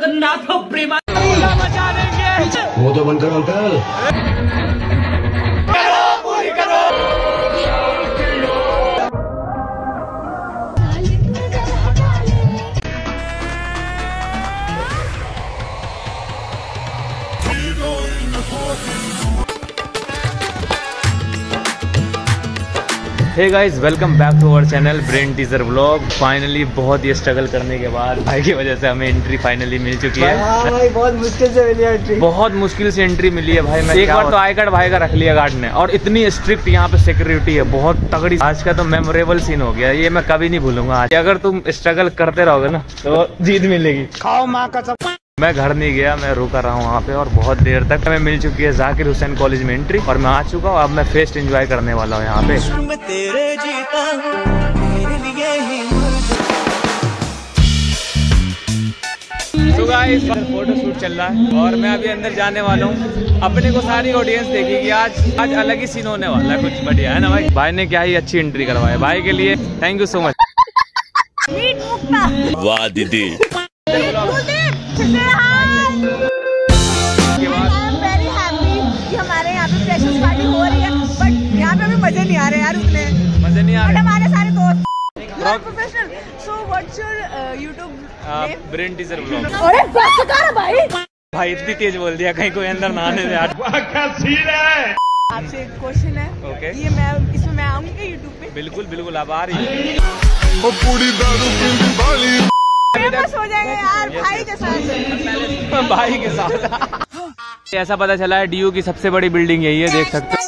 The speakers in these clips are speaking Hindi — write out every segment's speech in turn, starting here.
जगन्नाथ प्रेमा मचा देंगे। वो तो बंद करो uncle. Hey guys, welcome back to our channel brain teaser vlog. Finally बहुत ही स्ट्रगल करने के बाद भाई की वजह से हमें एंट्री फाइनली मिल चुकी है। भाई बहुत मुश्किल से मिली एंट्री, बहुत मुश्किल से एंट्री मिली है भाई। मैं एक बार तो आई कार्ड भाई का रख लिया गार्ड ने, और इतनी स्ट्रिक्ट यहाँ पे सिक्योरिटी है, बहुत तगड़ी। आज का तो मेमोरेबल सीन हो गया, ये मैं कभी नहीं भूलूंगा। आज अगर तुम स्ट्रगल करते रहोगे ना तो जीत मिलेगी। खाओ माँ का। मैं घर नहीं गया, मैं रुका रहा हूँ वहाँ पे, और बहुत देर तक हमें मिल चुकी है जाकिर हुसैन कॉलेज में एंट्री, और मैं आ चुका हूँ। अब मैं फेस्ट एंजॉय करने वाला हूँ यहाँ पे। तो गाइस, फोटो शूट चल रहा है और मैं अभी अंदर जाने वाला हूँ। अपने को सारी ऑडियंस देखेगी। आज अलग ही सीन होने वाला है, कुछ बढ़िया है ना भाई। भाई ने क्या ही अच्छी एंट्री करवाई, भाई के लिए थैंक यू सो मच। वाह दीदी। वेरी हैप्पी कि हमारे यहाँ पे फ्रेशर्स पार्टी हो रही है, बट यहाँ पे अभी मजे नहीं आ रहे यार उतने। मजे नहीं आ रहे। हमारे सारे दोस्त professional. So what's your YouTube name? Brain teaser vlog. अरे बस कर भाई। भाई इतनी तेज बोल दिया, कहीं कोई अंदर ना आने दे। क्या सीन है? आपसे एक क्वेश्चन है। ओके। ये मैं इसमें मैं आऊंगी यूट्यूब पे? बिल्कुल बिल्कुल, आप आ रही है। फेमस हो जाएगा यार भाई के साथ। भाई के साथ। ऐसा पता चला है डीयू की सबसे बड़ी बिल्डिंग यही है, देख सकते हो।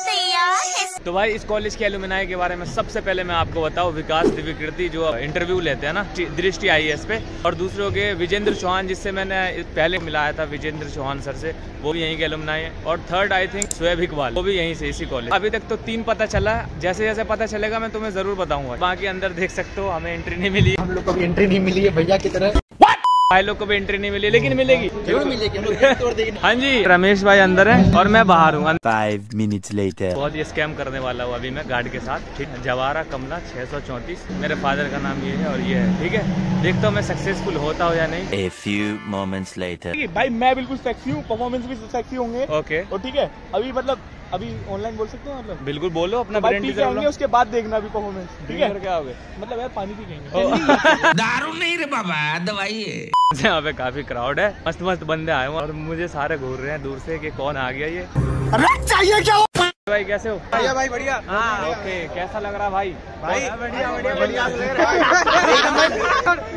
तो भाई इस कॉलेज के एलुमनाई के बारे में सबसे पहले मैं आपको बताऊं। विकास दिव्यकीर्ति जो इंटरव्यू लेते हैं ना दृष्टि IAS पे, और दूसरे हो गए विजेंद्र चौहान, जिससे मैंने पहले मिलाया था विजेंद्र चौहान सर से, वो भी यहीं के एलुमनाई है। और third I think Shoaib Iqbal, वो भी यहीं से, इसी कॉलेज। अभी तक तो 3 पता चला है, जैसे जैसे पता चलेगा मैं तुम्हें जरूर बताऊंगा। बाकी अंदर देख सकते हो हमें एंट्री नहीं मिली। हम लोग को भी एंट्री नहीं मिली है भैया की तरह। भाई लोग को भी एंट्री नहीं मिली, लेकिन मिलेगी, जरूर मिलेगी, हम लोग तोड़ देंगे। हाँ जी, रमेश भाई अंदर है और मैं बाहर हूँ। 5 minutes later। बहुत ही स्कैम करने वाला हूँ अभी मैं गार्ड के साथ। ठीक, जवाहरा कमला 634 मेरे फादर का नाम ये है और ये है। ठीक है, देखता हूँ मैं सक्सेसफुल होता हूँ या नहीं। A few moments later। भाई मैं बिल्कुल सेक्सी हूँ, परफॉर्मेंस भी सेक्सी होंगे। ओके, और ठीक है, अभी मतलब अभी ऑनलाइन बोल सकते हो, मतलब बिल्कुल बोलो अपना। तो पी के आएंगे, उसके बाद देखना अभी परफॉर्मेंस। ठीक है, क्या हो गया? मतलब यार पानी पी के दारू नहीं रे बाबा, दवाई है। यहाँ पे काफी क्राउड है, मस्त मस्त बंदे आए हैं और मुझे सारे घूर रहे हैं दूर से कि कौन आ गया ये। चाहिए क्या हो भाई, कैसे हो? बढ़िया भाई, बढ़िया। हाँ, ओके, कैसा लग रहा भाई? भाई बढ़िया बढ़िया बढ़िया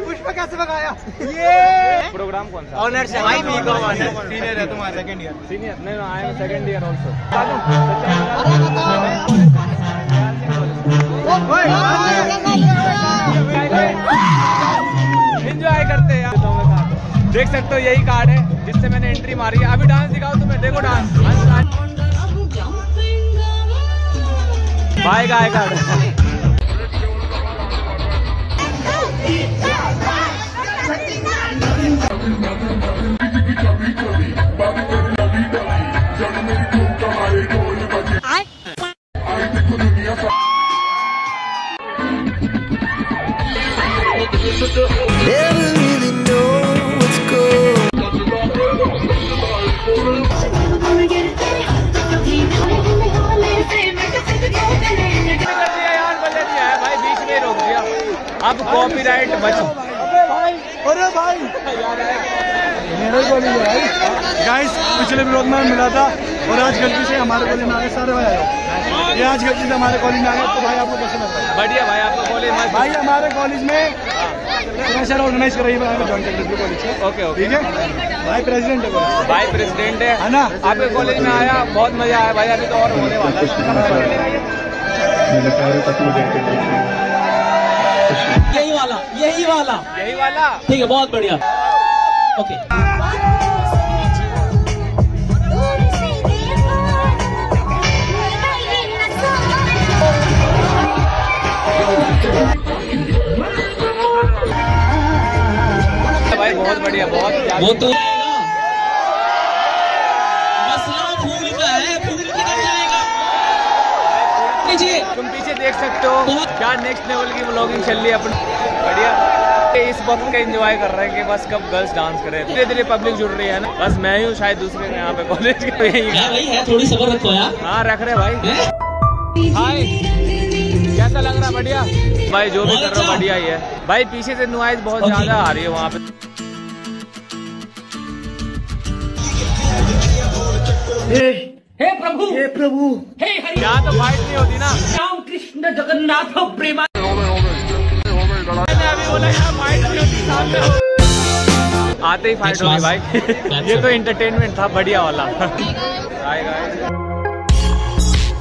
पुष्पा कैसे भगाया ये? प्रोग्राम कौन सा? ऑनर से भाई, सीनियर है तुम्हारा, सेकंड ईयर। सीनियर नहीं, I am second year also. Enjoy करते हैं यार साथ। देख सकते हो यही कार्ड है जिससे मैंने एंट्री मारी है। अभी डांस दिखाओ तुम्हें, देखो डांस। भाई का आई कार्ड है। अब कॉपीराइट बचो। अरे भाई मेरे को नहीं भाई। गाइस पिछले ब्लॉग में मिला था और आज गलती से हमारे कॉलेज में आ गए सारे भाई। ये आज गलती से हमारे कॉलेज में आ गए, तो भाई आपको कैसे लगता है? बढ़िया भाई, आपका कॉलेज भाई हमारे कॉलेज में प्रेशर ऑर्गेनाइज कर रही है ज्वाइन कर कॉलेज से। ओके ओके, ठीक है भाई, प्रेसिडेंट है कॉलेज। भाई प्रेसिडेंट है ना? आपके कॉलेज में आया, बहुत मजा आया भाई। अभी तो और होने वाला है। यही वाला, यही वाला, यही वाला। ठीक है, बहुत बढ़िया। ओके, भाई बहुत बढ़िया, बहुत। वो तो मसला फूल का है, फूल किधर जाएगा? तुम पीछे देख सकते हो क्या नेक्स्ट लेवल की व्लॉगिंग चल रही है अपनी। बढ़िया। इस वक्त का एंजॉय कर रहे हैं कि बस कब गर्ल्स डांस करें। धीरे धीरे पब्लिक जुड़ रही है ना, बस मैं ही हूँ शायद दूसरे यहाँ पे कॉलेज के। भाई है, थोड़ी सब्र रखो यार। हाँ रख रहे भाई। हाय कैसा लग रहा है? बढ़िया भाई, जो भी कर रहा हूँ बढ़िया ही है भाई। पीछे से नॉइज बहुत ज्यादा आ रही है वहाँ पे। हे प्रभु, हे प्रभु, हे हरि। यहाँ तो फाइट नहीं होती ना। राम कृष्ण जगन्नाथ प्रेमा। मैंने अभी बोला यहाँ फाइट नहीं होती, सामने हो। आते ही फाइट होगी भाई। ये तो एंटरटेनमेंट था बढ़िया वाला।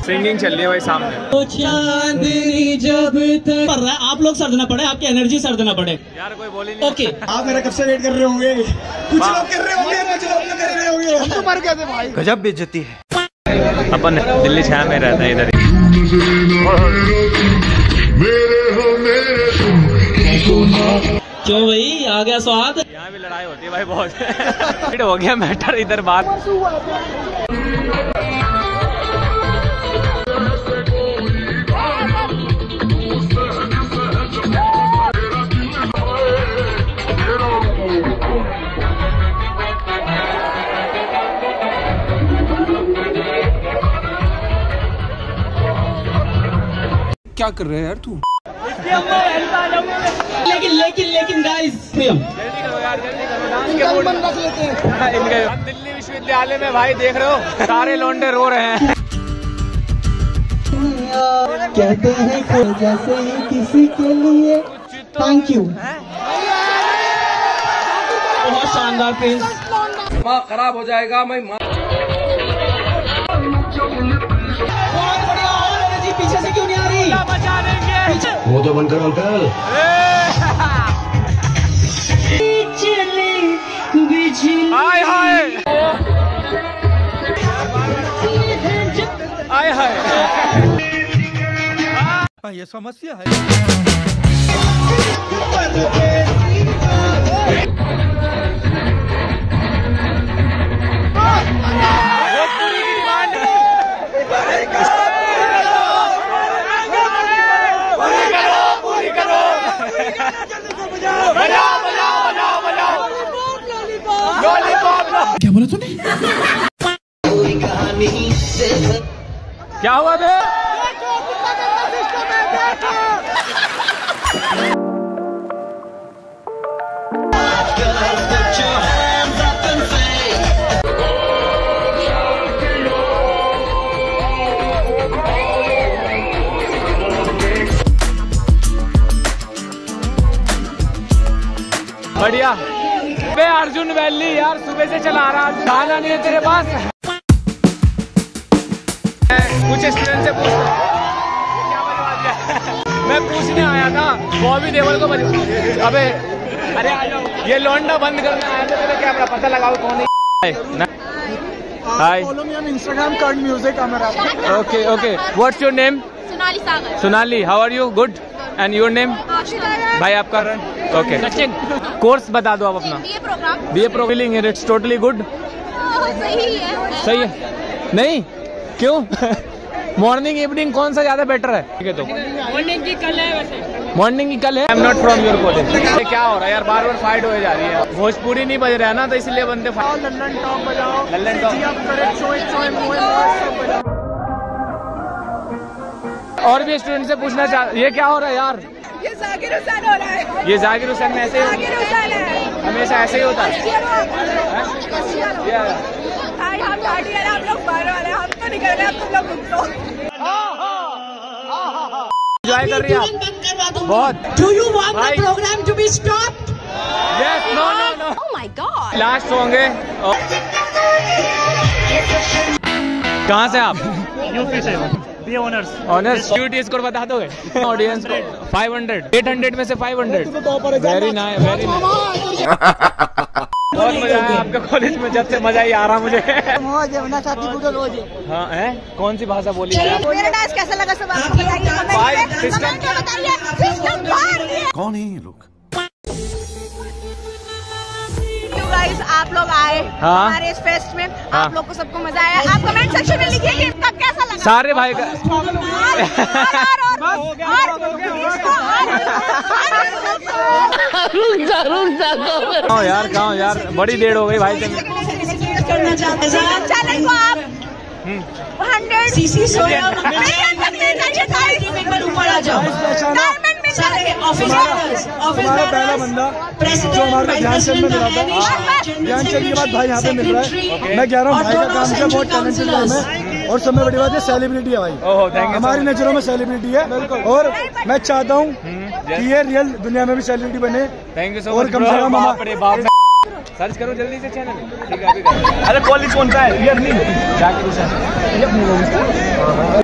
सिंगिंग चल रही है भाई सामने। चांदनी जब तक पड़ रहा है, आप लोग सर्दना पड़े, आपकी एनर्जी सर्दना पड़े यार। कोई बोली नहीं। ओके आप मेरा कब से वेट कर रहे होंगे? कुछ लोग कर रहे होंगे, कुछ लोग कर रहे होंगे। हम तो मर गए थे भाई। गजब बेइज्जती है। अपन दिल्ली छाया में रहता है इधर ही। क्यों भाई, आ गया स्वाद। यहाँ भी लड़ाई होती है भाई बहुत। हो गया मैटर इधर बात। क्या कर रहे हैं यार तू? लेकिन गाइस, प्रियम जल्दी करो यार, जल्दी करो। डांस के मूड में रख लेते हैं। हम दिल्ली विश्वविद्यालय में भाई देख रहे हो, सारे लौंडे रो रहे हैं। कहते हैं कोई जैसे ही किसी के लिए थैंक यू। बहुत शानदार प्रिंस। दिमाग खराब हो जाएगा। मैं पीछे से क्यों नहीं आ रही? बचा लेंगे। वो तो बंद करो अंकल। हाय हाय हाय हाय। ये समस्या है। क्या बोला तूने? क्या हुआ बे? बढ़िया बे अर्जुन वैली यार, सुबह से चला रहा। खाना नहीं है तेरे पास? कुछ स्टूडेंट से पूछ। क्या बजवा दिया? मैं पूछने आया था बॉबी देओल को अबे अरे आ जाओ, ये लौंडा बंद करने आया था। तेरा कैमरा पता लगाओ कौन है। Hi follow me on Instagram curd music camera. Okay okay, what's your name? Sonali Sagar. Sonali, how are you? Good. And your name? भाई आपका? ओके सचिन। कोर्स बता दो आप अपना। BA program. BA programming, it's totally good. सही है। सही है? नहीं क्यों? मॉर्निंग इवनिंग कौन सा ज्यादा बेटर है? ठीक है तो मॉर्निंग की कल है वैसे। मॉर्निंग की कल है। I am not from your college. क्या हो रहा है यार? बार बार फाइट हो जा रही है। भोजपुरी नहीं बज रहा है ना, तो इसलिए बंदे लल्लन टॉप बजाओ। लल्लन टॉप। और भी स्टूडेंट से पूछना चाह, ये क्या हो रहा है यार? ये जाकिर हुसैन हो रहा है। ये जाकिर हुसैन में ऐसे जाकिर हुसैन है, हमेशा ऐसे ही होता है। भाई हम गाड़ी है, आप लोग बाहर वाले, हम तो निकल रहे हैं, तुम लोग रुक लो। एंजॉय कर रही है आप बहुत। Do you want the program to be stopped? Yes, no, no, no. Oh my God. Last song है। कहाँ से आप? यूपी से ऑनर्स। ऑनर्स ड्यूटी स्कोर बता दोगे ऑडियंस को? 500 800 में से 500। Very nice, very nice. बहुत मजा आया आपके कॉलेज में, जब से मजा ही आ रहा मुझे। हाँ है? कौन सी भाषा बोली? मेरा डांस कैसा लगा सब आपको बताइए। कौन है ये लोग? गाइस आप आप लोग आए हमारे इस फेस्ट में। आप लोग को सबको मजा आया। आप कमेंट सेक्शन में लिखिए कि आपका कैसा लगा। सारे भाई का कहाँ यार बड़ी देर हो गई भाई। चैनल को आप 100 सीसी ऊपर आ जाओ। हमारा पहला बंदा जो हमारे ध्यानचंद में मिला था, ध्यानचंद के बाद भाई यहाँ पे मिल रहा है। मैं कह रहा हूँ भाई का काम से बहुत टैलेंटेड काम है और सबसे बड़ी बात है सेलिब्रिटी है भाई। हमारी नजरों में सेलिब्रिटी है और मैं चाहता हूँ कि ये रियल दुनिया में भी सेलिब्रिटी बने। थैंक यू सो और मच। कम से कम सर्च करो जल्दी से चैनल। ठीक है अभी करो। अरे कॉलेज कौन सा है ये अपनी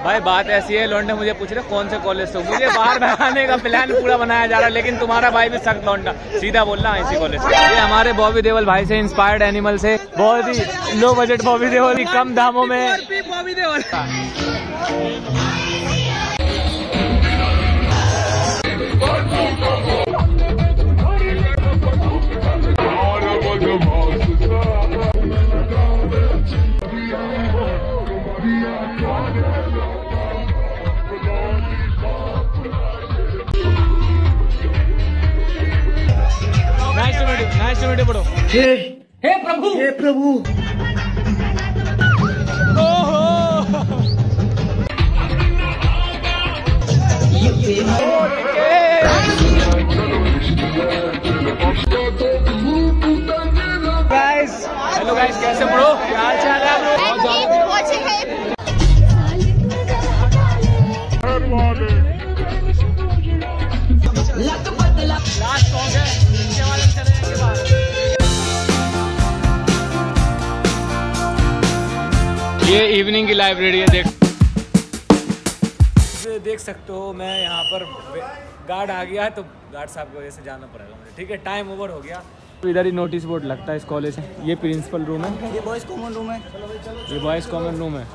भाई बात ऐसी है, लौंडे मुझे पूछ रहे कौन से कॉलेज से। मुझे बाहर भगाने का प्लान पूरा बनाया जा रहा है, लेकिन तुम्हारा भाई भी सख्त लौंडा सीधा बोल रहा है इसी कॉलेज से। ये हमारे बॉबी देओल भाई से इंस्पायर्ड एनिमल से, बहुत ही लो बजट बॉबी देओल, कम दामों में बॉबी देओल। हे प्रभु हेलो गाइस, कैसे ब्रो? क्या हाल चाल है ब्रो? लास्ट सॉन्ग है, इसके बाद हम चले जाएंगे बाहर। ये इवनिंग की लाइब्रेरी है, देख सकते हो। मैं यहाँ पर गार्ड आ गया है तो गार्ड साहब की वजह से जाना पड़ेगा मुझे। ठीक है, टाइम ओवर हो गया। इधर ही नोटिस बोर्ड लगता है इस कॉलेज में। ये प्रिंसिपल रूम है, ये बॉयज़ कॉमन रूम है, ये बॉयज़ कॉमन रूम है।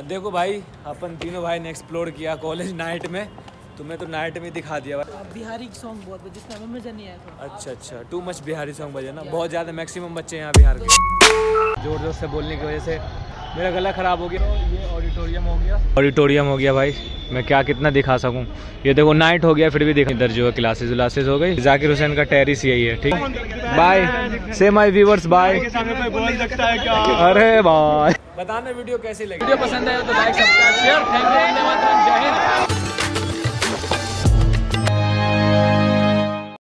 देखो भाई, अपन तीनों भाई ने एक्सप्लोर किया कॉलेज नाइट में। तुम्हें तो नाइट में दिखा दिया भाई। बिहारी सॉन्ग बहुत बजे, जिसमें हमें मजा नहीं आया था। अच्छा, टू मच बिहारी सॉन्ग बजे ना, बहुत ज़्यादा। मैक्सिमम बच्चे यहाँ बिहार के जोर जोर से बोलने की वजह से मेरा गला ख़राब हो गया। ये ऑडिटोरियम हो गया भाई। मैं क्या कितना दिखा सकूं। ये देखो नाइट हो गया फिर भी देखो। इधर जो है क्लासेस व्लासेस हो गई। जाकिर हुसैन का टेरिस यही है। ठीक, बाय से माय व्यूअर्स, बाय। अरे बाय। बताना वीडियो कैसी लगी। वीडियो पसंद आया तो like subscribe share. Thank you, धन्यवाद, जय हिंद।